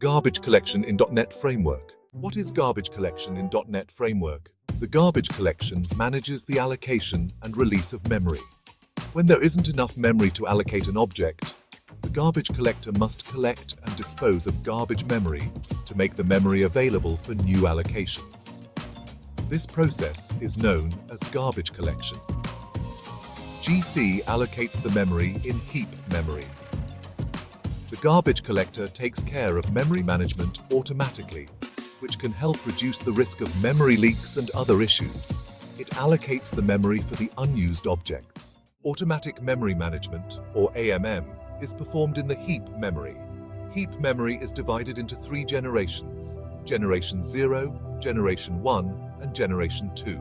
Garbage collection in .NET Framework. What is garbage collection in .NET Framework? The garbage collection manages the allocation and release of memory. When there isn't enough memory to allocate an object, the garbage collector must collect and dispose of garbage memory to make the memory available for new allocations. This process is known as garbage collection. GC allocates the memory in heap memory. The garbage collector takes care of memory management automatically, which can help reduce the risk of memory leaks and other issues. It allocates the memory for the unused objects. Automatic memory management, or AMM, is performed in the heap memory. Heap memory is divided into 3 generations: Generation 0, Generation 1, and Generation 2.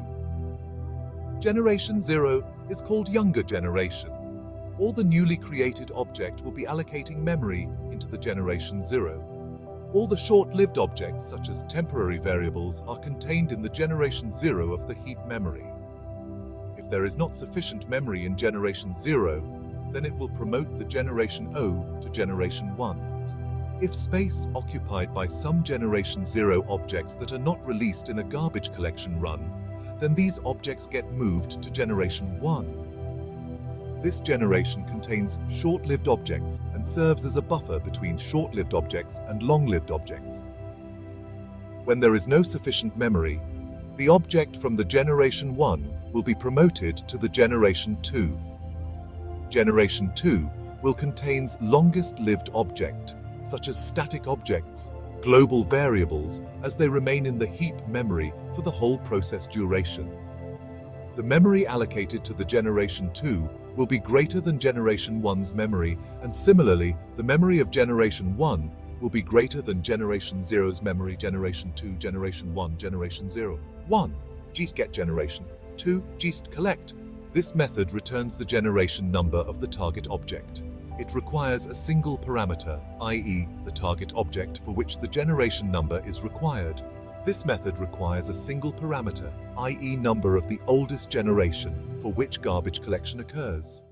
Generation 0 is called Younger Generation. All the newly created object will be allocating memory into the Generation 0. All the short-lived objects, such as temporary variables, are contained in the Generation 0 of the heap memory. If there is not sufficient memory in Generation 0, then it will promote the Generation O to Generation 1. If space occupied by some Generation 0 objects that are not released in a garbage collection run, then these objects get moved to Generation 1. This generation contains short-lived objects and serves as a buffer between short-lived objects and long-lived objects. When there is no sufficient memory, the object from the Generation 1 will be promoted to the Generation 2. Generation 2 will contain longest-lived object, such as static objects, global variables, as they remain in the heap memory for the whole process duration. The memory allocated to the Generation 2 will be greater than Generation 1's memory, and similarly, the memory of Generation 1 will be greater than Generation 0's memory. Generation 2, Generation 1, Generation 0. 1. Gist get Generation 2, Gist collect. This method returns the generation number of the target object. It requires a single parameter, i.e., the target object for which the generation number is required. This method requires a single parameter, i.e. number of the oldest generation, for which garbage collection occurs.